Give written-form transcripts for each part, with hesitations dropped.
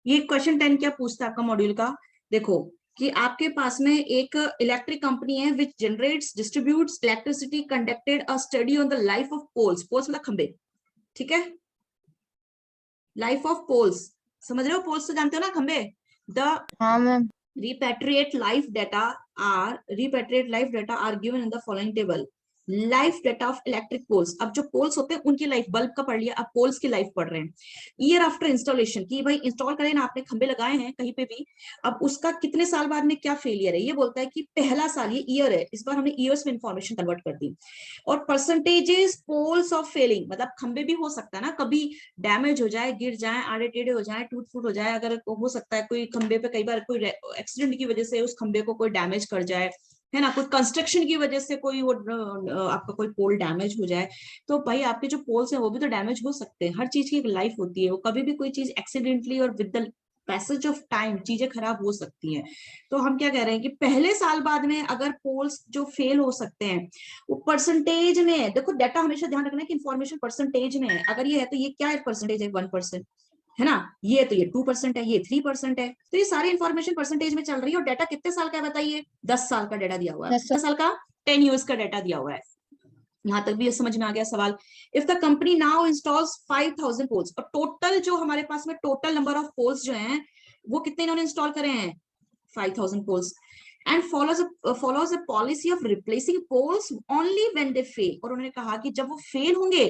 ये क्वेश्चन 10 क्या पूछता है आपका मॉड्यूल का? देखो कि आपके पास में एक इलेक्ट्रिक कंपनी है which generates distributes electricity, conducted a study on the life of poles. Poles मतलब खंबे, ठीक है, लाइफ ऑफ पोल्स, समझ रहे हो? पोल्स तो जानते हो ना, खंबे। द हाँ ma'am. repatriate life data are given in the following table. Life data of electric poles, अब जो पोल्स होते हैं उनकी लाइफ, बल्ब का पढ़ लिया, अब पोल्स की लाइफ पढ़ रहे हैं। ईयर आफ्टर इंस्टॉलेशन, की भाई इंस्टॉल करें ना आपने, खंबे लगाए हैं कहीं पे भी, अब उसका कितने साल बाद में क्या फेलियर है, ये बोलता है कि पहला साल, ये ईयर है, इस बार हमने ईयर्स में इंफॉर्मेशन कन्वर्ट कर दी। और परसेंटेजेस पोल्स ऑफ फेलिंग, मतलब खंबे भी हो सकता है ना कभी डैमेज हो जाए, गिर जाए, आड़े टेढ़े हो जाए, टूट फूट हो जाए, अगर हो सकता है कोई खंबे पे कई बार कोई एक्सीडेंट की वजह से उस खंबे को कोई डैमेज कर जाए, है ना, कुछ कंस्ट्रक्शन की वजह से कोई वो आपका कोई पोल डैमेज हो जाए, तो भाई आपके जो पोल्स हैं वो भी तो डैमेज हो सकते हैं। हर चीज की एक लाइफ होती है, वो कभी भी कोई चीज एक्सीडेंटली और with the passage of time चीजें खराब हो सकती हैं। तो हम क्या कह रहे हैं कि पहले साल बाद में अगर पोल्स जो फेल हो सकते हैं वो परसेंटेज में है। देखो डाटा हमेशा ध्यान रखना है कि इन्फॉर्मेशन परसेंटेज में है, अगर ये है तो ये क्या है, परसेंटेज है 1%, है ना, ये तो ये 2% है, ये 3% है, तो ये सारी इन्फॉर्मेशन परसेंटेज में चल रही है। और डाटा कितने साल का है बताइए? 10 साल का डाटा दिया हुआ है, 10 साल का, 10 ईयर्स का डाटा दिया हुआ है। यहां तक भी ये समझ में आ गया सवाल। If the company now installs 5000 poles, और टोटल जो हमारे पास में टोटल नंबर ऑफ पोल्स जो हैं वो कितने इन्होंने इंस्टॉल करे हैं, 5000 poles, and follows a policy of replacing poles only when they fail, और उन्होंने कहा कि जब वो फेल होंगे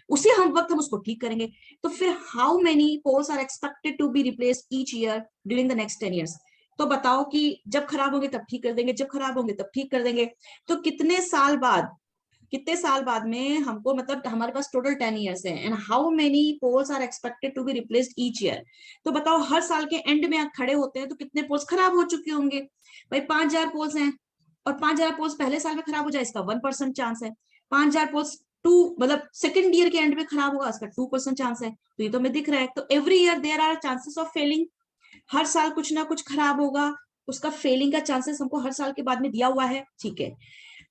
उसी हम वक्त हम उसको ठीक करेंगे। तो फिर how many poles are expected to be replaced each year during the next 10 years? तो बताओ कि जब खराब होंगे तब ठीक कर देंगे, जब खराब होंगे तब ठीक कर देंगे, तो कितने साल बाद, कितने साल बाद में हमको, मतलब हमारे पास टोटल 10 ईयर्स है, and how many poles are expected to be replaced each year? तो बताओ हर साल के एंड में आप खड़े होते हैं तो कितने पोल्स खराब हो चुके होंगे? भाई 5000 पोल्स हैं, और 5000 पोल्स पहले साल में खराब हो जाए इसका 1% चांस है, 5000 पोल्स टू मतलब सेकंड ईयर के एंड में खराब होगा इसका 2% चांस है, तो ये तो हमें दिख रहा है। तो every year there are chances of falling, हर साल कुछ ना कुछ खराब होगा, उसका फेलिंग का चांसेस हमको हर साल के बाद में दिया हुआ है, ठीक है।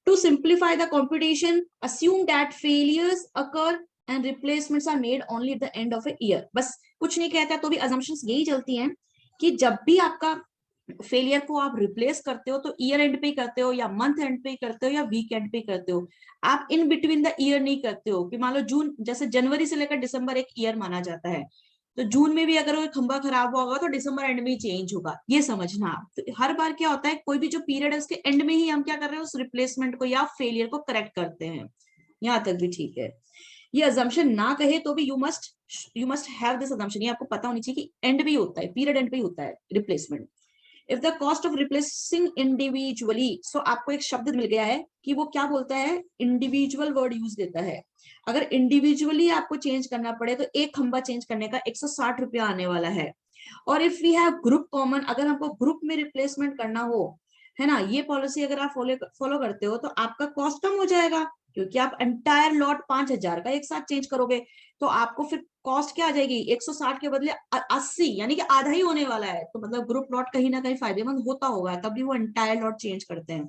To simplify the computation, assume that failures occur and replacements are made only at the end of a year. बस कुछ नहीं कहता तो भी assumptions यही चलती हैं कि जब भी आपका फेलियर को आप रिप्लेस करते हो तो ईयर एंड पे ही करते हो, या मंथ एंड पे ही करते हो, या वीक एंड पे ही करते हो, आप इन बिटवीन द ईयर नहीं करते हो। कि मान लो जून, जैसे जनवरी से लेकर दिसंबर एक ईयर माना जाता है, तो जून में भी अगर वो खंबा खराब हुआ होगा तो दिसंबर एंड में ही चेंज होगा, ये समझना आप। तो हर बार क्या होता है, कोई भी जो पीरियड है उसके एंड में ही हम क्या कर रहे हैं, उस रिप्लेसमेंट को या फेलियर को करेक्ट करते हैं। यहाँ तक भी ठीक है। ये अजम्पशन ना कहे तो भी you must have this assumption, ये आपको पता होनी चाहिए कि एंड भी होता है, पीरियड एंड भी होता है replacement. If the cost of replacing individually, so आपको एक शब्द मिल गया है कि वो क्या बोलता है, इंडिविजुअल वर्ड यूज देता है। अगर इंडिविजुअली आपको चेंज करना पड़े तो एक खंबा चेंज करने का 160 रुपया आने वाला है। और if we have group common, अगर हमको ग्रुप में रिप्लेसमेंट करना हो, है ना, ये पॉलिसी अगर आप फॉलो करते हो तो आपका कॉस्ट कम हो जाएगा, क्योंकि आप एंटायर लॉट 5000 का एक साथ चेंज करोगे, तो आपको फिर कॉस्ट क्या आ जाएगी, 160 के बदले 80, यानी कि आधा ही होने वाला है। तो मतलब ग्रुप लॉट कहीं ना कहीं फायदेमंद होता होगा, तभी वो एंटायर लॉट चेंज करते हैं।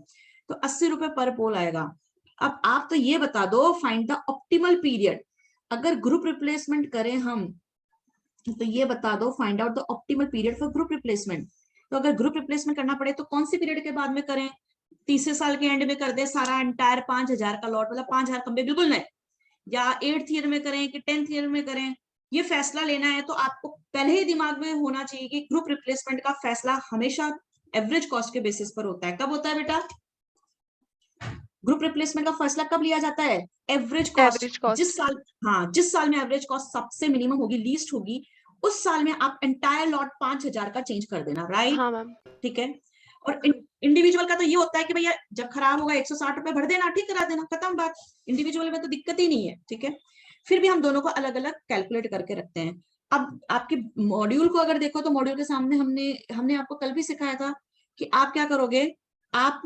तो 80 रुपए पर पोल आएगा। अब आप तो ये बता दो, फाइंड द ऑप्टिमल पीरियड, अगर ग्रुप रिप्लेसमेंट करें हम, तो ये बता दो, find out the optimal period for group replacement. तो अगर ग्रुप रिप्लेसमेंट करना पड़े तो कौन सी पीरियड के बाद में करें? तीसरे साल के एंड में कर दे सारा एंटायर 5000 का लॉट, मतलब 5000 खंबे बिल्कुल नए, या 8th ईयर में करें कि 10th ईयर में करें, ये फैसला लेना है। तो आपको पहले ही दिमाग में होना चाहिए कि ग्रुप रिप्लेसमेंट का फैसला हमेशा एवरेज कॉस्ट के बेसिस पर होता है। कब होता है बेटा? ग्रुप रिप्लेसमेंट का फैसला कब लिया जाता है? Average cost. Average cost. जिस साल, हाँ, जिस साल में एवरेज कॉस्ट सबसे मिनिमम होगी, लीस्ट होगी, उस साल में आप एंटायर लॉट 5000 का चेंज कर देना, राइट? हाँ मैम। ठीक है। और इंडिविजुअल का तो ये होता है कि भैया जब खराब होगा 160 रुपए भर देना, ठीक करा देना, खत्म बात। इंडिविजुअल में तो दिक्कत ही नहीं है, ठीक है। फिर भी हम दोनों को अलग अलग कैलकुलेट करके रखते हैं। अब आपके मॉड्यूल को अगर देखो तो मॉड्यूल के सामने हमने हमने आपको कल भी सिखाया था कि आप क्या करोगे, आप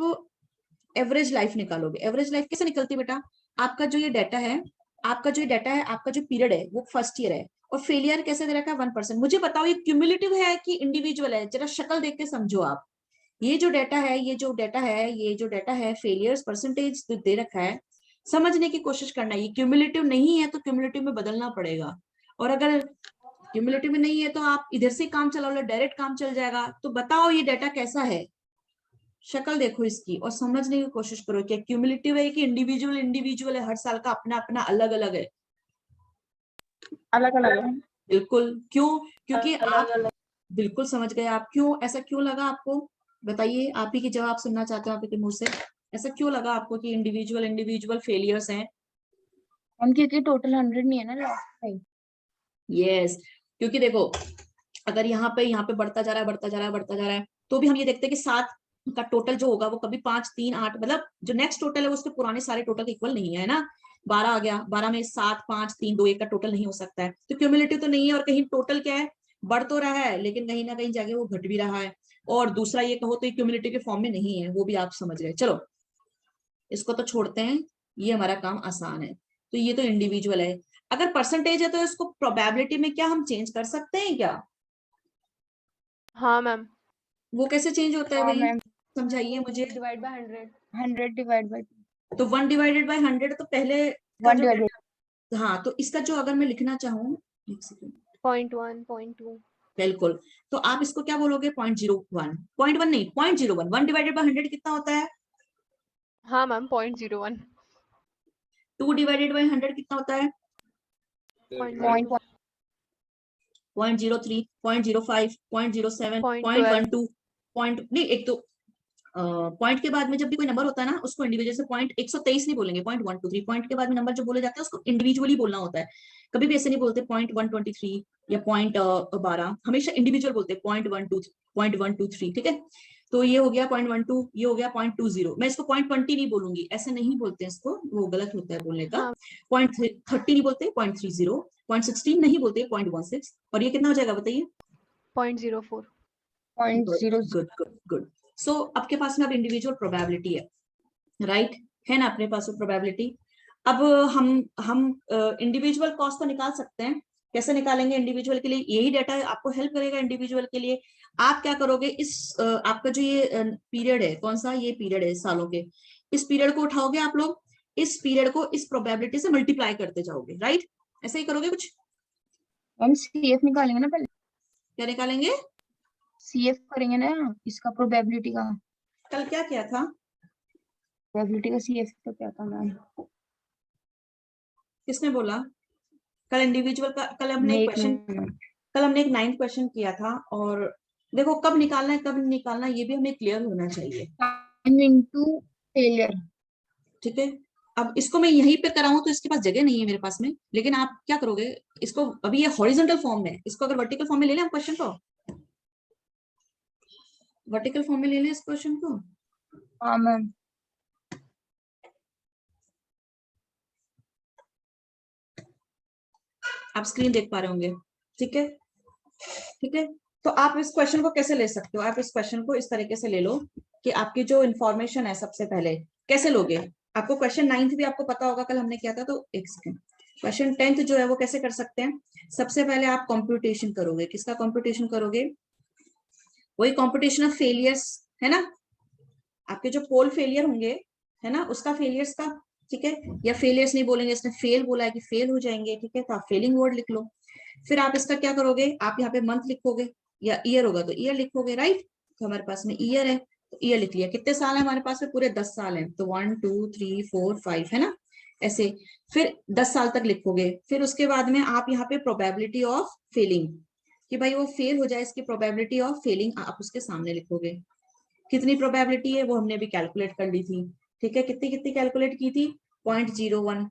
एवरेज लाइफ निकालोगे। एवरेज लाइफ कैसे निकलती है बेटा? आपका जो ये डाटा है, आपका जो डाटा है, आपका जो पीरियड है वो फर्स्ट ईयर है, और फेलियर कैसे दे रखा है 1%। मुझे बताओ ये क्यूमुलेटिव है कि इंडिविजुअल है? जरा शक्ल देख के समझो आप। ये जो डाटा है, ये जो डाटा है फेलियर्स परसेंटेज दे रखा है, समझने की कोशिश करना। ये क्यूमुलेटिव नहीं है तो क्यूमुलेटिव में बदलना पड़ेगा। और अगर क्यूमुलेटिव में नहीं है तो आप इधर से काम चला लो, डायरेक्ट काम चल जाएगा। तो बताओ ये डाटा कैसा है, शक्ल देखो इसकी और समझने की कोशिश करो कि क्यूमुलेटिव है कि इंडिविजुअल इंडिविजुअल है, हर साल का अपना अपना अलग अलग है। अलग अलग है। बिल्कुल, क्यों? क्योंकि अलग आप अलग। बिल्कुल समझ गए। आप क्यों, ऐसा क्यों लगा आपको? बताइए, आप ही की जवाब सुनना चाहते हो आप ही के मुंह से। ऐसा क्यों लगा आपको कि इंडिविजुअल इंडिविजुअल फेलियर्स हैं? हम क्योंकि टोटल 100 नहीं है ना लास्ट टाइम। यस, क्योंकि देखो अगर यहाँ पे बढ़ता जा रहा है बढ़ता जा रहा है बढ़ता जा रहा है, तो भी हम ये देखते हैं कि 7 का टोटल जो होगा वो कभी 5 3 8, मतलब जो नेक्स्ट टोटल है वो उसके पुराने सारे टोटल इक्वल नहीं है ना। 12 आ गया, 12 में 7 5 3 2 1 का टोटल नहीं हो सकता है, तो क्यूमुलेटिव तो नहीं है। और कहीं टोटल क्या है, बढ़ तो रहा है लेकिन कहीं ना कहीं जाके वो घट भी रहा है। और दूसरा ये कहो तो क्यूमुलेटिव के फॉर्म में नहीं है, वो भी आप समझ गए। चलो इसको तो छोड़ते हैं, ये हमारा काम आसान है। तो ये तो इंडिविजुअल है। अगर परसेंटेज है तो इसको प्रोबेबिलिटी में क्या हम चेंज कर सकते हैं क्या? हाँ मैम। वो कैसे चेंज होता है हाँ भाई, मैम, समझाइए मुझे। Divide by 100। 100 डिवाइड बाय तो 1 डिवाइडेड बाय 100 तो पहले का 1 जो डिवाइड। हाँ, तो इसका जो अगर मैं लिखना चाहूँ, एक सेकंड, 0.1 0.2। बिल्कुल, तो आप इसको क्या बोलोगे? 0.01, 0.1 नहीं 0.01। 1 डिवाइडेड बाय 100 कितना होता है? हाँ मैम 0.01। 2 डिवाइडेड बाय 100 कितना होता है? 0.02। 0.03, 0.05, 0.07, 0.12। 0.12, पॉइंट नहीं, एक तो पॉइंट के बाद में जब भी कोई नंबर होता है ना उसको इंडिविजुअल से पॉइंट 123 नहीं बोलेंगे, 0.123। पॉइंट के बाद में नंबर जो बोले जाते हैं उसको इंडिविजुअली बोलना होता है। कभी भी ऐसे नहीं बोलते 0.123 या 0.12, हमेशा इंडिविजुअल बोलते हैं 0.123। ठीक है, तो ये हो गया 0.12, ये हो गया 0.20। मैं इसको 0.20 नहीं बोलूंगी, ऐसे नहीं बोलते इसको, वो गलत होता है बोलने का। हाँ 0.30 नहीं बोलते, 0.30, 0.16 नहीं बोलते, 0.16। और ये कितना हो जाएगा बताइए? 0.04। 0.0। Good good good. सो आपके पास में अब इंडिविजुअल प्रोबेबिलिटी है, राइट? है ना अपने पास वो प्रोबेबिलिटी। अब हम इंडिविजुअल कॉस्ट तो निकाल सकते हैं। कैसे निकालेंगे इंडिविजुअल के लिए? यही डाटा आपको हेल्प करेगा इंडिविजुअल के लिए। आप क्या करोगे, इस आपका जो ये पीरियड है, कौन सा ये पीरियड है सालों के, इस पीरियड को उठाओगे आप लोग, इस पीरियड को इस प्रोबेबिलिटी से मल्टीप्लाई करते जाओगे, राइट? ऐसे ही करोगे कुछ? हम सीएफ निकालेंगे ना पहले। क्या निकालेंगे? सीएफ करेंगे ना इसका, प्रोबेबिलिटी का। कल क्या किया था? प्रोबेबिलिटी का सीएफ तो क्या था मैम? किसने बोला? कल इंडिविजुअल का, कल हमने एक क्वेश्चन, कल हमने एक 9th क्वेश्चन किया था। और देखो कब निकालना है कब नहीं निकालना ये भी हमें क्लियर होना चाहिए, टाइम इनटू फेलियर। ठीक है? अब इसको मैं यहीं पे कराऊं तो इसके पास जगह नहीं है मेरे पास में, लेकिन आप क्या करोगे इसको, अभी ये हॉरिजॉन्टल फॉर्म में है, इसको अगर वर्टिकल फॉर्म में ले लें हम क्वेश्चन को, वर्टिकल फॉर्म में ले लें इस क्वेश्चन को। हाँ मैम। आप स्क्रीन देख पा रहे होंगे, ठीक है? ठीक है, तो आप इस क्वेश्चन को कैसे ले सकते हो? आप इस क्वेश्चन को इस तरीके से ले लो कि आपकी जो इन्फॉर्मेशन है, सबसे पहले कैसे लोगे? आपको क्वेश्चन 9th भी आपको पता होगा, कल हमने किया था। तो एक सेकंड, क्वेश्चन 10th जो है वो कैसे कर सकते हैं? सबसे पहले आप कंप्यूटेशन करोगे। किसका कंप्यूटेशन करोगे? वही कंप्यूटेशन ऑफ फेलियर्स, है ना? आपके जो पोल फेलियर होंगे, है ना, उसका फेलियर्स का, ठीक है? या फेलियर्स नहीं बोलेंगे, इसने फेल बोला है कि फेल हो जाएंगे, ठीक है? तो आप फेलिंग वर्ड लिख लो। फिर आप इसका क्या करोगे, आप यहाँ पे मंथ लिखोगे, या ईयर होगा तो ईयर लिखोगे, राइट? तो हमारे पास में ईयर है तो ईयर लिख लिया। कितने साल है हमारे पास में? पूरे 10 साल है, तो 1 2 3 4 5, है ना, ऐसे। फिर 10 साल तक लिखोगे। फिर उसके बाद में आप यहाँ पे प्रोबेबिलिटी ऑफ फेलिंग, कि भाई वो फेल हो जाए, इसकी प्रोबेबिलिटी ऑफ फेलिंग आप उसके सामने लिखोगे। कितनी प्रोबेबिलिटी है वो हमने अभी कैलकुलेट कर ली थी, ठीक है? कितनी कितनी कैलकुलेट की थी? 0.01,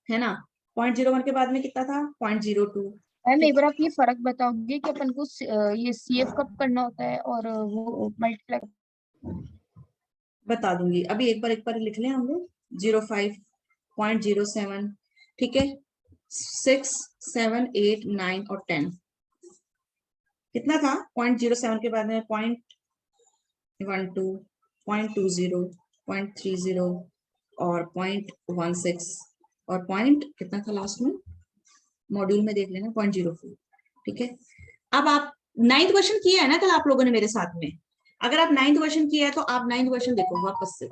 है ना? 0.01 के बाद में कितना था? 0.02। मैम एक ठीक बार है, आप ये फर्क बताओगे कि अपन को ये सीएफ कब करना होता है और वो मल्टीप्लाई। बता दूंगी अभी, एक बार लिख लें हम लोग। 05, 0.07, ठीक है? 6 7 8 9 और 10 कितना था? 0.07 के बाद में 0.12, 0.20, 0.30 और 0.16 और पॉइंट कितना था लास्ट में? मॉड्यूल में देख लेना, 0.04, ठीक है? अब आप 9th क्वेश्चन किया है ना कल आप लोगों ने मेरे साथ में? अगर आप 9th क्वेश्चन किया है तो आप 9th क्वेश्चन देखो वापस से,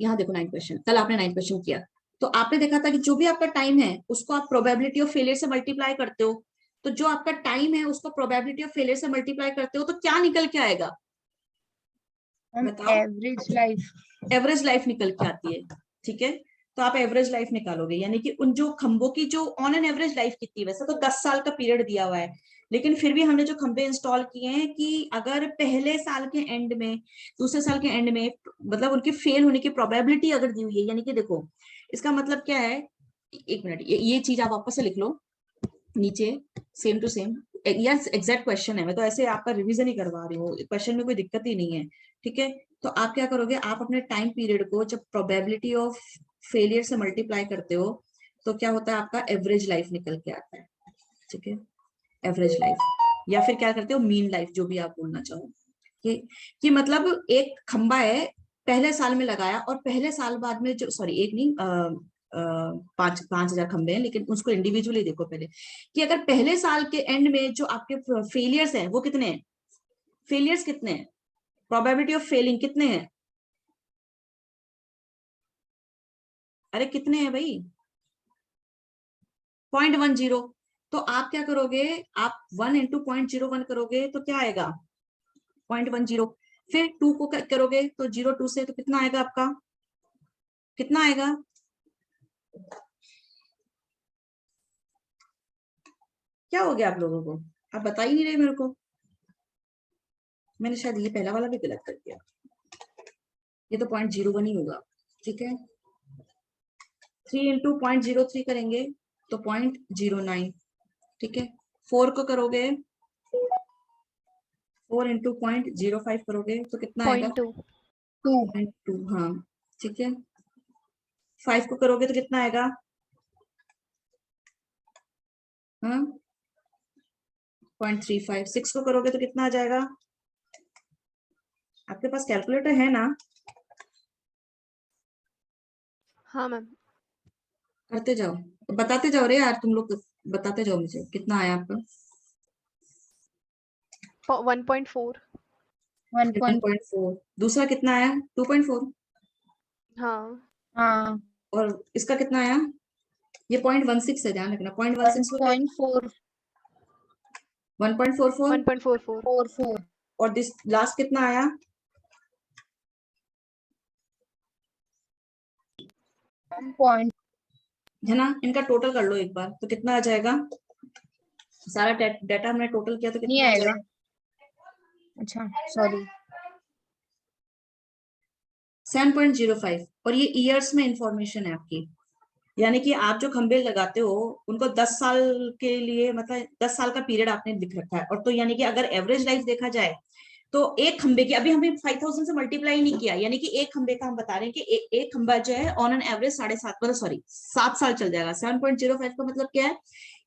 यहाँ देखो 9th क्वेश्चन, कल आपने 9th क्वेश्चन किया। तो आपने देखा था कि जो भी आपका टाइम है उसको आप प्रोबेबिलिटी ऑफ फेलियर से मल्टीप्लाई करते हो, तो जो आपका टाइम है उसको प्रोबेबिलिटी ऑफ फेलियर से मल्टीप्लाई करते हो तो क्या निकल के आएगा? बताओ। Average life. एवरेज लाइफ निकल के आती है, ठीक है। तो आप एवरेज लाइफ निकालोगे, यानी कि उन जो खंभों की जो ऑन एन एवरेज लाइफ कितनी है, वैसे तो 10 साल का पीरियड दिया हुआ है, लेकिन फिर भी हमने जो खंभे इंस्टॉल किए हैं कि अगर पहले साल के एंड में, दूसरे साल के एंड में, मतलब उनके फेल होने की प्रोबेबिलिटी अगर दी हुई है, यानी कि देखो इसका मतलब क्या है, एक मिनट, ये चीज आप वापस से लिख लो नीचे, same to same. Yes, exact question है, मैं तो ऐसे आपका रिवीजन ही करवा रही हूँ, क्वेश्चन में कोई दिक्कत ही नहीं है, ठीक है। तो आप क्या करोगे, आप अपने टाइम पीरियड को जब प्रोबेबिलिटी ऑफ फेलियर से मल्टीप्लाई करते हो तो क्या होता है, आपका एवरेज लाइफ निकल के आता है, ठीक है। एवरेज लाइफ, या फिर क्या करते हो, मीन लाइफ, जो भी आप बोलना चाहो, कि मतलब एक खंबा है, पहले साल में लगाया और पहले साल बाद में जो, सॉरी एक नहीं, 5,000 खंबे हैं, लेकिन उसको इंडिविजुअली देखो पहले, कि अगर पहले साल के एंड में जो आपके फेलियर्स हैं वो कितने हैं, फेलियर्स कितने हैं, प्रोबेबिलिटी ऑफ फेलिंग कितने हैं, अरे कितने हैं भाई, 0.10। तो आप क्या करोगे, आप 1 इंटू 0.01 करोगे तो क्या आएगा, 0.10। फिर 2 को करोगे तो 0.2 से, तो कितना आएगा आपका, कितना आएगा, क्या हो गया आप लोगों को, आप बता ही नहीं रहे मेरे को, मैंने शायद ये पहला वाला भी गलत कर दिया, ये तो 0.01 ही होगा, ठीक है। 3 इंटू 0.03 करेंगे तो 0.09, ठीक है। 4 को करोगे, 4 इंटू 0.05 करोगे तो कितना आएगा, 0.2 0.2, हाँ, ठीक है। 5 को करोगे तो कितना आएगा, हाँ, 0.35। 6 को करोगे तो कितना आ जाएगा, आपके पास कैलकुलेटर है ना, हाँ मैम करते जाओ, बताते जाओ रे यार, तुम लोग बताते जाओ मुझे कितना आया आपका। 1.4 1.4, दूसरा कितना आया, 2.4, हाँ हाँ और इसका कितना आया, ये 0.16 है, ध्यान रखना, 0.16 को 1.4 1.44, 1.44 44 और दिस लास्ट कितना आया, पॉइंट है ना। इनका टोटल कर लो एक बार तो कितना आ जाएगा, सारा डाटा हमने टोटल किया तो नहीं कितना आ आएगा। जाएगा, अच्छा सॉरी 7.05। और ये ईयर्स में इंफॉर्मेशन है आपकी, यानी कि आप जो खंबे लगाते हो उनको 10 साल के लिए, मतलब 10 साल का पीरियड आपने लिख रखा है, और तो यानी कि अगर एवरेज लाइफ देखा जाए तो एक खंबे की, अभी हमने 5,000 से मल्टीप्लाई नहीं किया, यानी कि एक खंबे का हम बता रहे हैं कि एक खंबा जो है ऑन एन एवरेज 7.5, मतलब सॉरी 7 साल चल जाएगा। 7.05 का मतलब क्या है,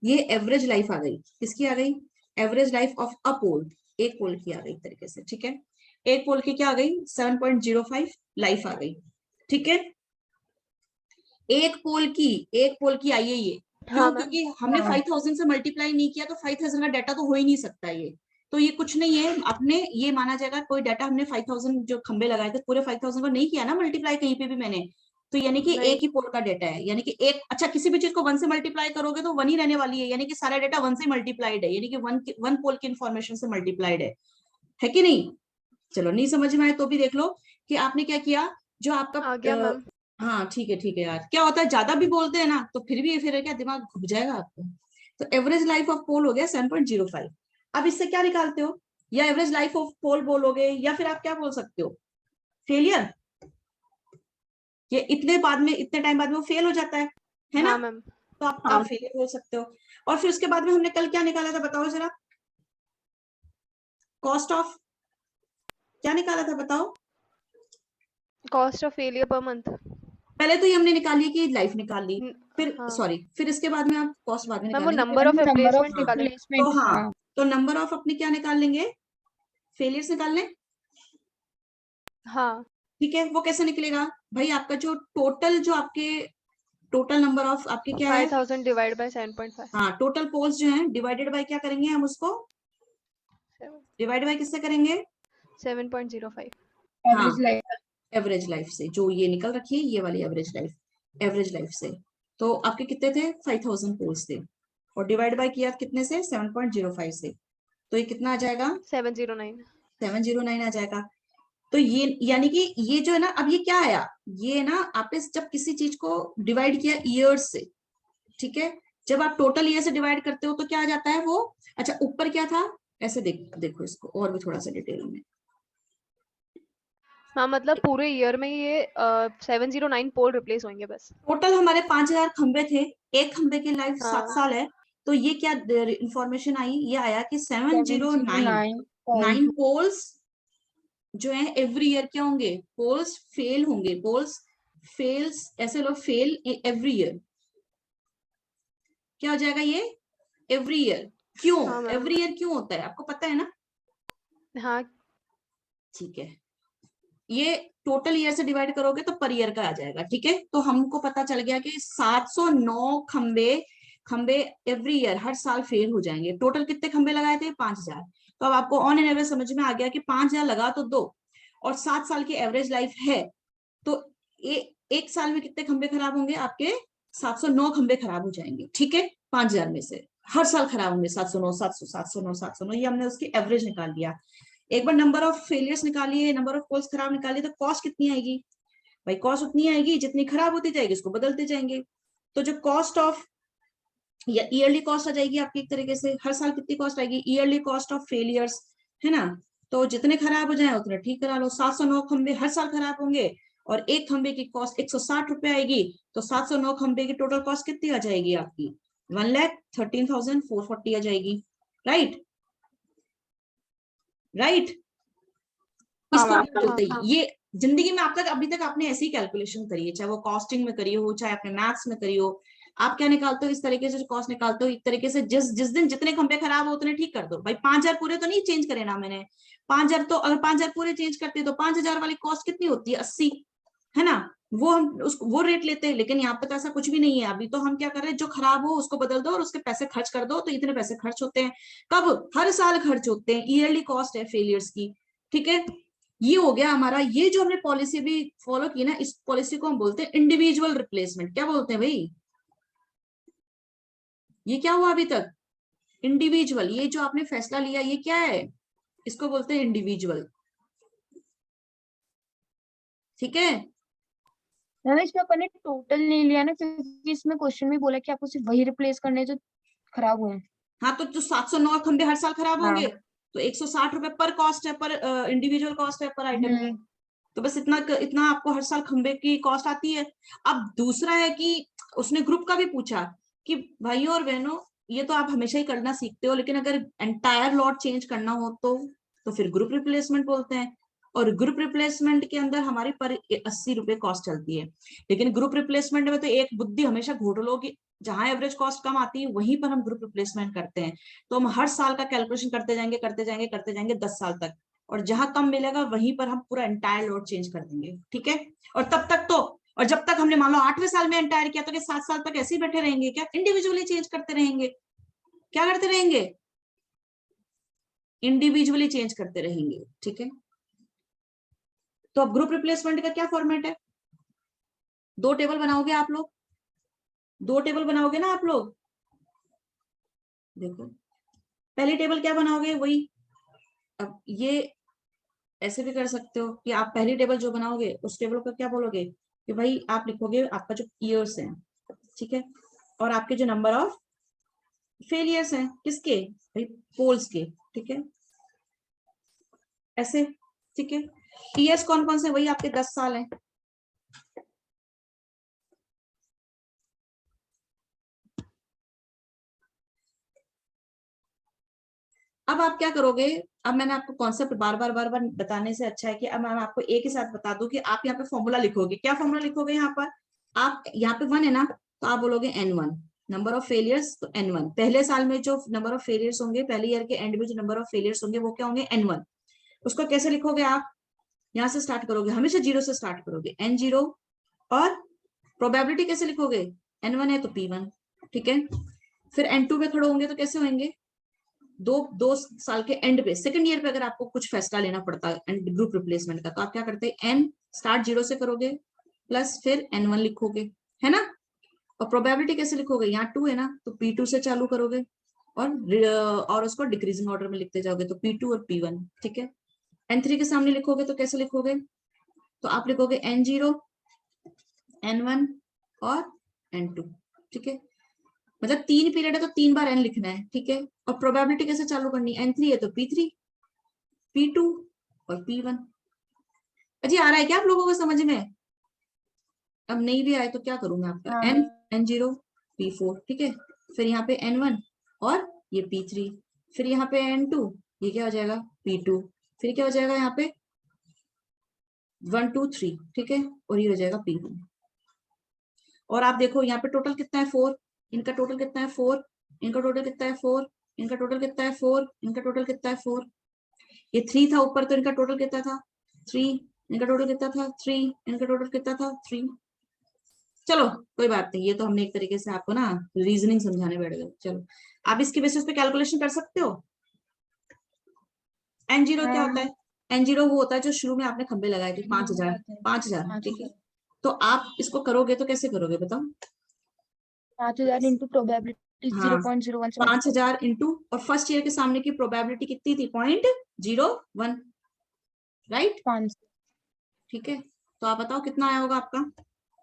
ये एवरेज लाइफ आ गई, किसकी आ गई, एवरेज लाइफ ऑफ अ पोल, एक पोल की आ गई तरीके से, ठीक है। एक पोल की क्या आ गई, 7.05 लाइफ आ गई, ठीक है। एक पोल की आई है ये, हाँ क्यों, मैम क्योंकि हमने 5,000 से मल्टीप्लाई नहीं किया तो 5,000 का डाटा तो हो ही नहीं सकता ये, तो ये कुछ नहीं है, अपने ये माना जाएगा कोई डाटा हमने 5,000 जो खंबे लगाए थे पूरे 5,000 को नहीं किया ना मल्टीप्लाई कहीं पे भी मैंने, तो यानी कि नहीं एक ही पोल का डाटा है, यानी कि एक, अच्छा किसी भी चीज को 1 से मल्टीप्लाई करोगे तो 1 ही रहने वाली है, यानी कि सारा डाटा 1 से मल्टीप्लाइड है, यानी कि वन पोल की इन्फॉर्मेशन से मल्टीप्लाइड है कि नहीं। चलो नहीं समझ में आए तो भी देख लो कि आपने क्या किया, जो आपका आ गया मैम हाँ ठीक है यार, क्या होता है ज्यादा भी बोलते हैं ना तो फिर भी फिर क्या दिमाग घुस जाएगा आपको। तो एवरेज लाइफ ऑफ पोल हो गया 7.05। अब इससे क्या निकालते हो, या एवरेज लाइफ ऑफ पोल बोलोगे, या फिर आप क्या बोल सकते हो, फेलियर, ये इतने बाद में, इतने टाइम बाद में वो फेल हो जाता है ना, हाँ मैम तो आप फेलियर बोल सकते हो। और फिर उसके बाद में हमने कल क्या निकाला था बताओ जरा, कॉस्ट ऑफ, क्या निकाला था बताओ, cost of failure per month पहले तो ये हमने निकाली कि लाइफ निकाल ली, फिर हाँ सॉरी, फिर इसके बाद में आप कॉस्ट बाद में मैम वो निकालेंगे, number of number of replacement निकाले तो रिप्लेसमेंट। हाँ, तो नंबर ऑफ अपने क्या निकाल लेंगे, फेलियर्स निकाल लें, हाँ ठीक है। वो कैसे निकलेगा भाई, आपका जो टोटल, जो आपके टोटल नंबर ऑफ आपके क्या है, 5,000 डिवाइड बाय 7.5 हाँ टोटल पोल्स जो है डिवाइडेड बाय क्या करेंगे हम उसको, डिवाइड बाय किससे करेंगे, 7.05 हाँ एवरेज लाइफ। एवरेज लाइफ से, जो ये निकल रखी है ये वाली एवरेज लाइफ, एवरेज लाइफ से। तो आपके कितने थे? 5000 पोल्स थे, और डिवाइड बाय किया कितने से? 7.05 से, तो ये कितना आ जाएगा? 709। 709 आ जाएगा। तो ये यानी कि ये जो है ना, अब ये क्या आया, ये ना आपने जब किसी चीज को डिवाइड किया ईयर्स से, ठीक है, जब आप टोटल ईयर से डिवाइड करते हो तो क्या आ जाता है वो? अच्छा, ऊपर क्या था, ऐसे देखो इसको और भी थोड़ा सा डिटेल में। हाँ मतलब पूरे ईयर में ये 709 पोल रिप्लेस होंगे बस। टोटल हमारे 5000 खंबे थे, एक खंबे की लाइफ 7 हाँ साल है, तो ये क्या इंफॉर्मेशन आई? ये आया कि 709 709 पोल्स जो है एवरी ईयर क्या होंगे? पोल्स फेल होंगे, पोल्स फेल्स, ऐसे लोग फेल एवरी ईयर। क्या हो जाएगा ये? Every year. क्यों हाँ मैम। एवरी ईयर क्यों होता है, आपको पता है ना? हाँ ठीक है, ये टोटल ईयर से डिवाइड करोगे तो पर ईयर का आ जाएगा, ठीक है। तो हमको पता चल गया कि 709 खंबे खंबे एवरी ईयर, हर साल फेल हो जाएंगे। टोटल कितने खंबे लगाए थे? 5000। तो अब आपको ऑन एन एवरेज समझ में आ गया कि 5000 लगा तो दो, और 7 साल की एवरेज लाइफ है, तो एक साल में कितने खंबे खराब होंगे आपके? 709 खंबे खराब हो जाएंगे, ठीक है। 5000 में से हर साल खराब होंगे 709 700 709 709, ये हमने उसकी एवरेज निकाल लिया। एक बार नंबर ऑफ फेलियर्स निकालिए, नंबर ऑफ पोल्स खराब निकालिए, तो कॉस्ट कितनी आएगी? भाई कॉस्ट उतनी आएगी जितनी खराब होती जाएगी, उसको बदलते जाएंगे। तो जो कॉस्ट ऑफ या ईयरली कॉस्ट आ जाएगी आपकी, एक तरीके से हर साल कितनी कॉस्ट आएगी? ईयरली कॉस्ट ऑफ फेलियर्स, है ना। तो जितने खराब हो जाए उतने ठीक करा लो। 709 खंबे हर साल खराब होंगे, और एक खंबे की कॉस्ट 160 रुपए आएगी, तो 709 खंबे की टोटल कॉस्ट कितनी आ जाएगी आपकी? 1,13,440 आ जाएगी। Right right. हाँ इसको मैम। क्या बोलते हैं? ये जिंदगी में आप तक अभी तक आपने ऐसी कैलकुलेशन करी है, चाहे वो कॉस्टिंग में करी हो, चाहे आपने मैथ्स में करी हो। आप क्या निकालते हो? इस तरीके से कॉस्ट निकालते हो, एक तरीके से जिस जिस दिन जितने खंबे खराब हो उतने ठीक कर दो। भाई 5000 पूरे तो नहीं चेंज करे ना मैंने, 5000, तो अगर 5000 पूरे चेंज करते तो 5000 वाली कॉस्ट कितनी होती है? 80, है ना। वो हम उसको वो रेट लेते हैं, लेकिन यहाँ पे तो ऐसा कुछ भी नहीं है। अभी तो हम क्या कर रहे हैं, जो खराब हो उसको बदल दो और उसके पैसे खर्च कर दो, तो इतने पैसे खर्च होते हैं। कब? हर साल खर्च होते हैं, ईयरली कॉस्ट है फेलियर्स की, ठीक है। ये हो गया हमारा। ये जो हमने पॉलिसी भी फॉलो की ना, इस पॉलिसी को हम बोलते हैं इंडिविजुअल रिप्लेसमेंट। क्या बोलते हैं भाई? ये क्या हुआ अभी तक? इंडिविजुअल। ये जो आपने फैसला लिया ये क्या है? इसको बोलते हैं इंडिविजुअल, ठीक है। मैम इसमें अपन ने टोटल नहीं लिया ना, क्योंकि इसमें क्वेश्चन में बोला कि आपको सिर्फ वही रिप्लेस करने हैं जो खराब हुए हैं। हाँ, तो जो 709 खंबे हर साल खराब होंगे, हाँ। तो 160 रुपए पर कॉस्ट है, पर इंडिविजुअल कॉस्ट है पर आइटम की। तो बस इतना इतना आपको हर साल खंबे की कॉस्ट आती है। अब दूसरा है कि उसने ग्रुप का भी पूछा कि भाइयों और बहनों, ये तो आप हमेशा ही करना सीखते हो, लेकिन अगर एंटायर लॉट चेंज करना हो तो फिर ग्रुप रिप्लेसमेंट बोलते हैं। और ग्रुप रिप्लेसमेंट के अंदर हमारी पर 80 रुपए कॉस्ट चलती है। लेकिन ग्रुप रिप्लेसमेंट में तो एक बुद्धि हमेशा घोट लो कि जहां एवरेज कॉस्ट कम आती है वहीं पर हम ग्रुप रिप्लेसमेंट करते हैं। तो हम हर साल का कैलकुलेशन करते जाएंगे करते जाएंगे करते जाएंगे 10 साल तक, और जहां कम मिलेगा वहीं पर हम पूरा एंटायर लोड चेंज कर देंगे, ठीक है। और तब तक तो, और जब तक हमने मान लो 8वें साल में एंटायर किया, तो क्या 7 साल तक ऐसे ही बैठे रहेंगे क्या? इंडिविजुअली चेंज करते रहेंगे। क्या करते रहेंगे? इंडिविजुअली चेंज करते रहेंगे, ठीक है। तो अब ग्रुप रिप्लेसमेंट का क्या फॉर्मेट है? दो टेबल बनाओगे आप लोग, दो टेबल बनाओगे ना आप लोग। देखो, पहली टेबल क्या बनाओगे? वही, अब ये ऐसे भी कर सकते हो कि आप पहली टेबल जो बनाओगे उस टेबल को क्या बोलोगे कि भाई आप लिखोगे आपका जो ईयर्स है, ठीक है, और आपके जो नंबर ऑफ फेलियर्स हैं किसके? भाई पोल्स के, ठीक है, ऐसे, ठीक है। ईयर्स कौन कौन से? वही आपके 10 साल हैं। अब आप क्या करोगे? अब मैंने आपको कॉन्सेप्ट बार बार बताने से अच्छा है कि अब मैं आपको एक ही साथ बता दूं कि आप यहाँ पे फॉर्मूला लिखोगे। क्या फॉर्मूला लिखोगे यहाँ पर? आप यहाँ पे 1 है ना, तो आप बोलोगे N1 नंबर ऑफ फेलियर्स। तो N1 पहले साल में जो नंबर ऑफ फेलियर्स होंगे, पहले ईयर के एंड में जो नंबर ऑफ फेलियर्स होंगे वो क्या होंगे? N1। उसको कैसे लिखोगे आप? यहाँ से स्टार्ट करोगे, हमेशा 0 से स्टार्ट करोगे, N0। और प्रोबेबिलिटी कैसे लिखोगे? N1 है तो P1, ठीक है। फिर N2 पे खड़े होंगे तो कैसे होंगे? दो साल के एंड पे, सेकंड ईयर पे अगर आपको कुछ फैसला लेना पड़ता है ग्रुप रिप्लेसमेंट का, तो आप क्या करते हैं? N स्टार्ट 0 से करोगे, प्लस फिर N1 लिखोगे, है ना। और प्रोबेबिलिटी कैसे लिखोगे, यहाँ 2 है ना, तो P2 से चालू करोगे और उसको डिक्रीजिंग ऑर्डर में लिखते जाओगे, तो P2 और P1, ठीक है। N3 के सामने लिखोगे तो कैसे लिखोगे, तो आप लिखोगे N0, N1 और N2, ठीक है। मतलब 3 पीरियड है तो 3 बार N लिखना है, ठीक है। और प्रोबेबिलिटी कैसे चालू करनी है, N3 है तो P3, P2 और P1। अजी आ रहा है क्या आप लोगों को समझ में? अब नहीं भी आए तो क्या करूं मैं आपका, हाँ N0 P4, ठीक है। फिर यहाँ पे N1 और ये P3, फिर यहाँ पे N2, ये क्या हो जाएगा P2, फिर क्या हो जाएगा यहाँ पे 1 2 3, ठीक है, और ये हो जाएगा P1। और आप देखो यहाँ पे टोटल कितना है 4, इनका टोटल कितना है 4, इनका टोटल कितना है 4, इनका टोटल कितना है 4, इनका टोटल कितना है 4, ये 3 था ऊपर तो इनका टोटल कितना था 3, इनका टोटल कितना था 3, इनका टोटल कितना था 3। चलो कोई बात नहीं, ये तो हमने एक तरीके से आपको ना रीजनिंग समझाने बैठ गए। चलो आप इसके बेसिस पे कैलकुलेशन कर सकते हो। N0 क्या होता है, N0 वो होता है जो शुरू में आपने खंबे लगाए थे 5000, 5000, ठीक है। तो आप इसको करोगे तो कैसे करोगे बताओ, 5000 इंटू प्रोबेबिलिटी हाँ 0.01 से 5000 इंटू, और फर्स्ट ईयर के सामने की प्रोबेबिलिटी कितनी थी 0.01, राइट, 5 ठीक है। तो आप बताओ कितना आया होगा आपका,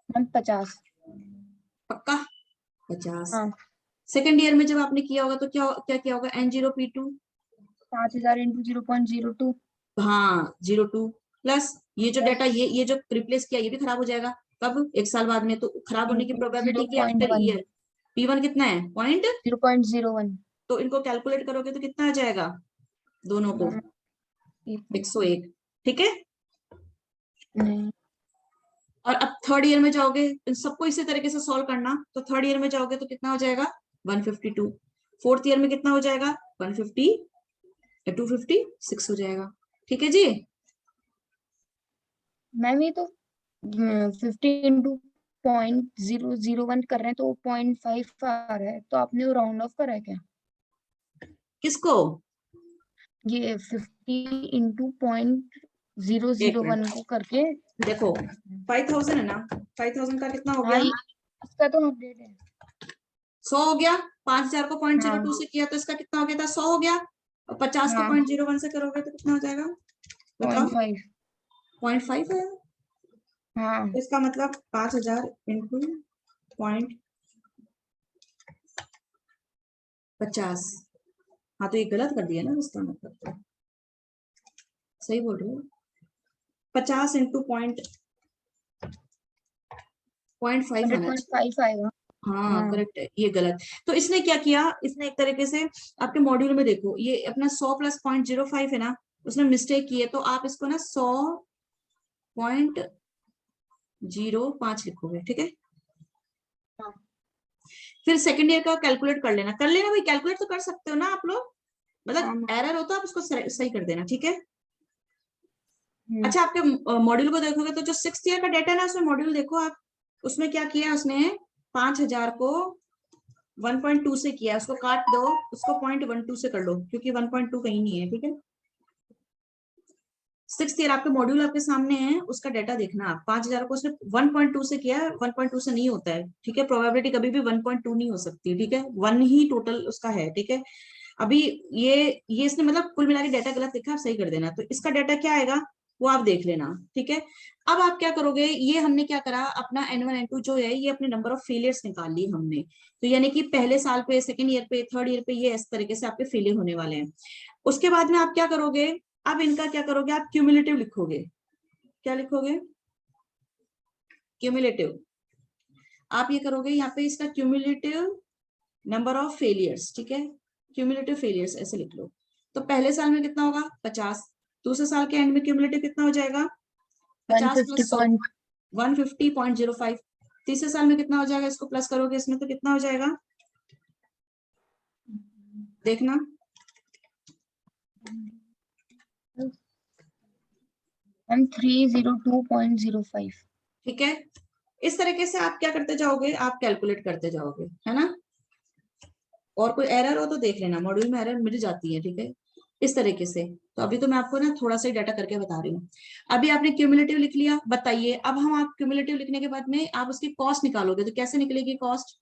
50। पक्का 50। हाँ सेकेंड ईयर में जब आपने किया होगा तो क्या क्या किया होगा, N0 P2, 5000 इंटू 0.02 हाँ 02 प्लस ये जो डाटा ये जो रिप्लेस किया ये भी खराब हो जाएगा कब, 1 साल बाद में, तो खराब होने की इंटू प्रोबेबिलिटी की आफ्टर 0.1 ईयर P1 कितना है 0.01 तो इनको कैलकुलेट करोगे तो कितना आ जाएगा दोनों को 101, ठीक है। नहीं और अब थर्ड ईयर में जाओगे इन सबको इसी तरीके से सॉल्व करना, तो थर्ड ईयर में जाओगे तो कितना हो जाएगा 152, फोर्थ ईयर में कितना हो जाएगा 150 या 256 हो जाएगा, ठीक है जी। मैम ये तो 50 इंटू 0.001 कर रहे हैं तो 0.5 आ रहा है, तो आपने वो राउंड ऑफ करा है क्या? किसको, ये 50 इंटू एक मिनट 0.001 को करके देखो 5000 है ना, 5000 का कितना हो हाँ गया, इसका तो अपडेट है 100 हो गया, 5000 को हाँ 0.02 से किया तो इसका कितना हो गया था 100 हो गया, और 50 को हाँ 0.01 से करोगे तो कितना हो जाएगा बताओ 0.5 0.5 है, हाँ तो इसका मतलब 5000 इंटू 0.50, हाँ तो ये गलत कर दिया ना इसका मतलब, तो सही बोल रहे हो 50 इंटू 0.5 आना चाहिए, 100.5 आएगा हाँ हाँ करेक्ट है, ये गलत। तो इसने क्या किया, इसने एक तरीके से आपके मॉड्यूल में देखो ये अपना 100 प्लस 0.05 है ना, उसने मिस्टेक की है, तो आप इसको ना 100.05 लिखोगे, ठीक है। हाँ फिर सेकंड ईयर का कैलकुलेट कर लेना भाई, कैलकुलेट तो कर सकते हो ना आप लोग, हाँ मतलब एरर हो तो आप उसको सही कर देना, ठीक है। हम्म, अच्छा आपके मॉड्यूल को देखोगे तो जो 6th ईयर का डेटा है ना उसमें मॉड्यूल देखो आप, उसमें क्या किया उसने 5000 को 1.2 से किया, उसको काट दो, उसको 0.12 से कर लो क्योंकि 1.2 कहीं नहीं है, ठीक है। 6th ईयर आपके मॉड्यूल आपके सामने है, उसका डाटा देखना आप, 5000 को उसने 1.2 से किया है, 1.2 से नहीं होता है, ठीक है। प्रोबेबिलिटी कभी भी 1.2 नहीं हो सकती, ठीक है, 1 ही टोटल उसका है, ठीक है। अभी ये इसने मतलब कुल मिला के डाटा गलत लिखा, आप सही कर देना, तो इसका डाटा क्या आएगा वो आप देख लेना, ठीक है। अब आप क्या करोगे, ये हमने क्या करा अपना N1 N2 जो है ये अपने नंबर ऑफ फेलियर्स निकाल ली हमने, तो यानी कि पहले साल पे सेकेंड ईयर पे थर्ड ईयर पे ये इस तरीके से आपके फेलियर होने वाले हैं। उसके बाद में आप क्या करोगे, अब इनका क्या करोगे, आप क्यूमुलेटिव लिखोगे, क्या लिखोगे क्यूमुलेटिव, आप ये करोगे यहाँ पे इसका क्यूमुलेटिव नंबर ऑफ फेलियर्स, ठीक है, क्यूमुलेटिव फेलियर्स ऐसे लिख लो। तो पहले साल में कितना होगा 50, दूसरे साल के एंड में क्यूमुलेटिव कितना हो जाएगा 50 प्लस 100 150.05, तीसरे साल में कितना हो जाएगा, इसको प्लस करोगे इसमें तो कितना हो जाएगा देखना, हम 302.05 ठीक है। इस तरीके से आप क्या करते जाओगे, आप कैलकुलेट करते जाओगे, है ना। और कोई एरर हो तो देख लेना, मॉड्यूल में एरर मिल जाती है, ठीक है। इस तरीके से। तो अभी तो मैं आपको ना थोड़ा सा डाटा करके बता रही हूँ। अभी आपने क्यूमुलेटिव लिख लिया, बताइए अब हम आप क्यूमुलेटिव लिखने के बाद में आप उसकी कॉस्ट निकालोगे तो कैसे निकलेगी कॉस्ट?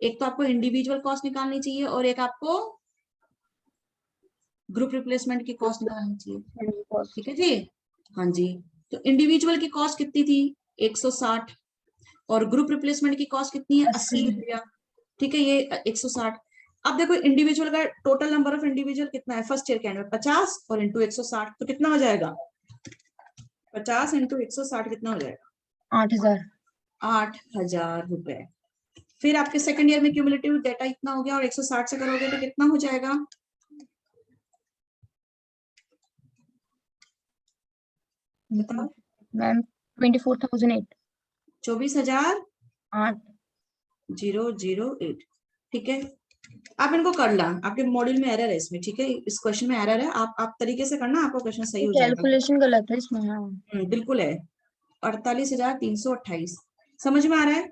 एक तो आपको इंडिविजुअल कॉस्ट निकालनी चाहिए और एक आपको ग्रुप रिप्लेसमेंट की कॉस्ट निकालनी चाहिए, ठीक है जी? हाँ जी। तो इंडिविजुअल की कॉस्ट कितनी थी? 160, और ग्रुप रिप्लेसमेंट की कॉस्ट कितनी है? 80 रुपया, ठीक है, ये 160। अब देखो इंडिविजुअल का टोटल नंबर ऑफ इंडिविजुअल कितना है फर्स्ट ईयर के एंड में? 50 और इंटू 160, तो कितना हो जाएगा? 50 इंटू 160 कितना हो जाएगा? 8000। 8000 रुपए। फिर आपके सेकंड ईयर में क्यूमुलेटिव डेटा इतना हो गया और 160 से करोगे तो कितना हो जाएगा? बताओ। मैम 24,008। 24,008, ठीक है। आप इनको कर ला, आपके मॉड्यूल में एरर है इसमें, ठीक है, इस क्वेश्चन में एरर है, आप तरीके से करना, आपका क्वेश्चन सही हो जाएगा। कैलकुलेशन गलत है इसमें। हाँ बिल्कुल है। 48,328 समझ में आ रहा है?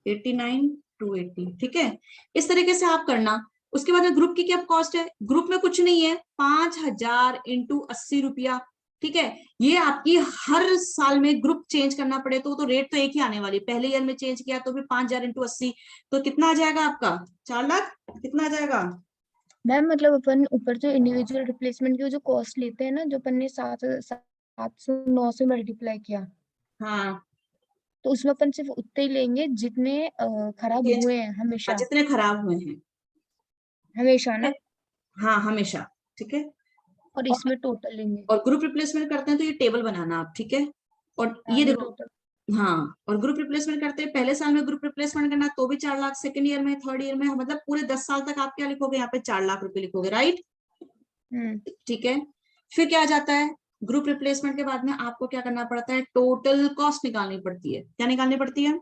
89,280, ठीक है, इस तरीके से आप करना। उसके बाद में ग्रुप की क्या कॉस्ट है? ग्रुप में कुछ नहीं है, 5,000 इंटू 80 रुपया, ठीक है। ये आपकी हर साल में ग्रुप चेंज करना पड़े तो रेट तो एक ही आने वाली, पहले ईयर में चेंज किया तो भी 5,000 इंटू 80, तो कितना आ जाएगा आपका? 4 लाख। कितना आ जाएगा? मैम मतलब अपन ऊपर जो इंडिविजुअल रिप्लेसमेंट की जो कॉस्ट लेते हैं ना, जो अपन ने 709 से मल्टीप्लाई किया, हाँ, तो उसमें अपन सिर्फ उतने ही लेंगे जितने खराब चेंज, हुए हैं हमेशा। जितने खराब हुए हैं, हमेशा ना। हाँ हमेशा, ठीक है। और इसमें टोटल लेंगे। और ग्रुप रिप्लेसमेंट करते हैं तो ये टेबल बनाना आप, ठीक है। और हाँ ये ये देखो, टोटल। हाँ, और ग्रुप रिप्लेसमेंट करते हैं पहले साल में ग्रुप रिप्लेसमेंट करना तो भी 4 लाख, सेकंड ईयर में, थर्ड ईयर में, मतलब पूरे 10 साल तक आप क्या लिखोगे यहाँ पे? 4 लाख रुपए लिखोगे, राइट? ठीक है। फिर क्या आ जाता है? ग्रुप रिप्लेसमेंट के बाद में आपको क्या करना पड़ता है? टोटल कॉस्ट निकालनी पड़ती है। क्या निकालनी पड़ती है?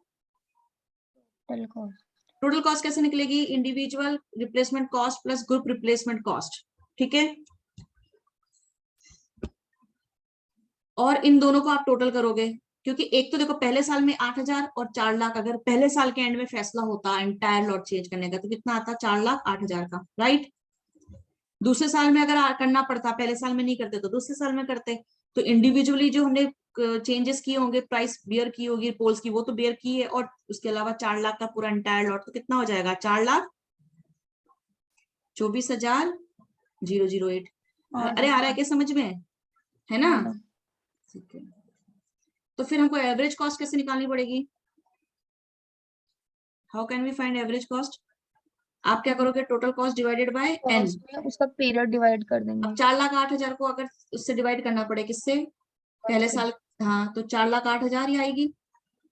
Total cost. टोटल कॉस्ट कैसे निकलेगी? Individual replacement cost plus group replacement cost, ठीक है। और इन दोनों को आप टोटल करोगे, क्योंकि एक तो देखो पहले साल में 8,000 और 4 लाख, अगर पहले साल के एंड में फैसला होता एंटायर लॉट चेंज करने का तो कितना आता? 4 लाख 8,000 का, राइट? दूसरे साल में अगर करना पड़ता, पहले साल में नहीं करते तो दूसरे साल में करते, तो इंडिविजुअली जो हमने चेंजेस किए होंगे, प्राइस बियर की होगी पोल्स की, वो तो बियर की है, और उसके अलावा 4 लाख का पूरा एंटायर लॉट, तो कितना हो जाएगा? 4,24,008। अरे आ रहा है क्या समझ में? है ना? ठीक है। तो फिर हमको एवरेज कॉस्ट कैसे निकालनी पड़ेगी? How can we find average cost? आप क्या करोगे? Total cost divided by N. Cost में उसका पीरियड डिवाइड कर देंगे। अब 4,08,000 को अगर उससे डिवाइड करना पड़े, किससे? पहले साल, हाँ, तो 4,08,000 ही आएगी।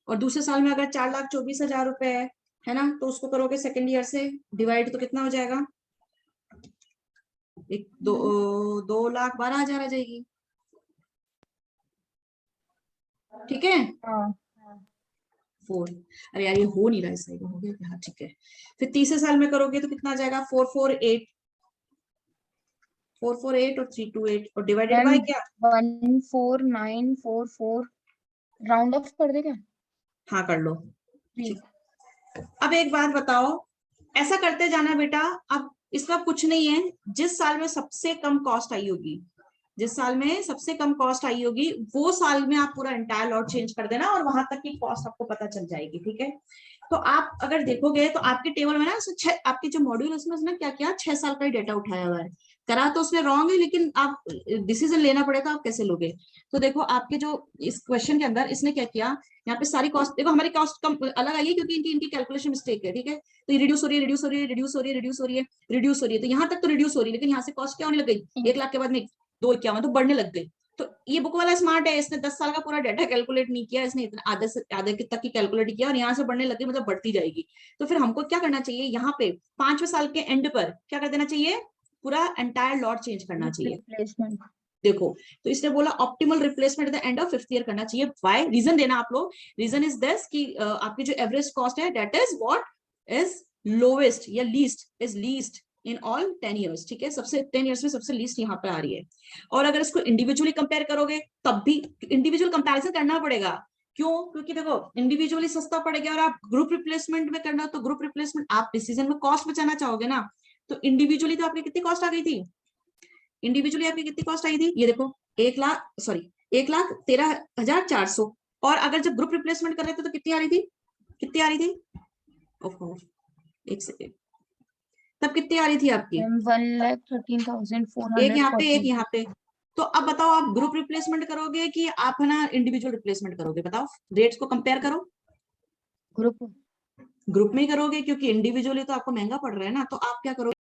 और दूसरे साल में अगर 4,24,000 रुपए है ना, तो उसको करोगे सेकेंड ईयर से डिवाइड, तो कितना हो जाएगा? 2,12,000 आ जाएगी, ठीक है। हाँ 4, अरे यार ये हो नहीं रहा है सही, हो गया? हाँ ठीक है। फिर तीसरे साल में करोगे तो कितना आ जाएगा? 448, 448 और 328, और डिवाइडेड बाय क्या? 14944 राउंड ऑफ कर देगा। हाँ कर लो, ठीक। अब एक बात बताओ, ऐसा करते जाना बेटा। अब इसका कुछ नहीं है, जिस साल में सबसे कम कॉस्ट आई होगी, जिस साल में सबसे कम कॉस्ट आई होगी वो साल में आप पूरा एंटायर लॉट चेंज कर देना और वहां तक की कॉस्ट आपको पता चल जाएगी, ठीक है। तो आप अगर देखोगे तो आपके टेबल में ना आपके जो मॉड्यूल है उसमें ना क्या क्या 6 साल का ही डेटा उठाया हुआ है, करा तो उसमें रॉन्ग है, लेकिन आप डिसीजन लेना पड़ेगा आप कैसे लोगे। तो देखो आपके जो इस क्वेश्चन के अंदर इसने क्या किया, यहाँ पे सारी कॉस्ट देखो, हमारी कॉस्ट कम अलग आई है क्योंकि इनकी कैलकुलेशन मिस्टेक है, ठीक है। तो ये रिड्यूस हो रही है, रिड्यूस हो रही है, रिड्यूस हो रही है, रिड्यूस हो रही है, रिड्यूस हो रही है, तो यहाँ तक तो रिड्यूस हो रही है, लेकिन यहाँ से कॉस्ट क्या होने लग गई? 1 लाख के बाद में 2,51, तो बढ़ने लग गई। तो ये बुक वाला स्मार्ट है, इसने 10 साल का पूरा डाटा कैलकुलेट नहीं किया, इसने इतना आधे से आधे तक की कैलकुलेट किया और यहाँ से बढ़ने लगी, मतलब बढ़ती जाएगी। तो फिर हमको क्या करना चाहिए? यहाँ पे 5वें साल के एंड पर क्या कर देना चाहिए? पूरा एंटायर लॉट चेंज करना चाहिए। रिप्लेसमेंट देखो, तो इसने बोला optimal replacement at the end of 5th year करना चाहिए। व्हाई? रीजन देना आप लोग। रीजन इज दिस कि आपकी जो एवरेज कॉस्ट है that is what is lowest या least, is least in all 10 years, ठीक है। सबसे 10 ईयर्स में सबसे लीस्ट यहाँ पे आ रही है। और अगर इसको इंडिविजुअली कंपेयर करोगे तब भी इंडिविजुअल कंपैरिजन करना पड़ेगा, क्यों? क्योंकि देखो इंडिविजुअली सस्ता पड़ेगा और आप ग्रुप रिप्लेसमेंट में करना, तो ग्रुप रिप्लेसमेंट आप डिसीजन में कॉस्ट बचाना चाहोगे ना, तो इंडिविजुअली तो आपकी कितनी कॉस्ट आ गई थी, इंडिविजुअली आपकी कितनी कॉस्ट आई थी, ये देखो 1,13,400, और अगर जब ग्रुप रिप्लेसमेंट कर रहे थे तो कितनी आ रही थी, कितनी आ रही थी, ओहो एक सेकेंड, तब कितनी आ रही थी आपकी, 1,13,440। एक यहाँ पे, तो अब बताओ आप ग्रुप रिप्लेसमेंट करोगे कि आप है ना इंडिविजुअल रिप्लेसमेंट करोगे, बताओ रेट्स को कंपेयर करो, ग्रुप ग्रुप में ही करोगे, क्योंकि इंडिविजुअली तो आपको महंगा पड़ रहा है ना, तो आप क्या करोगे,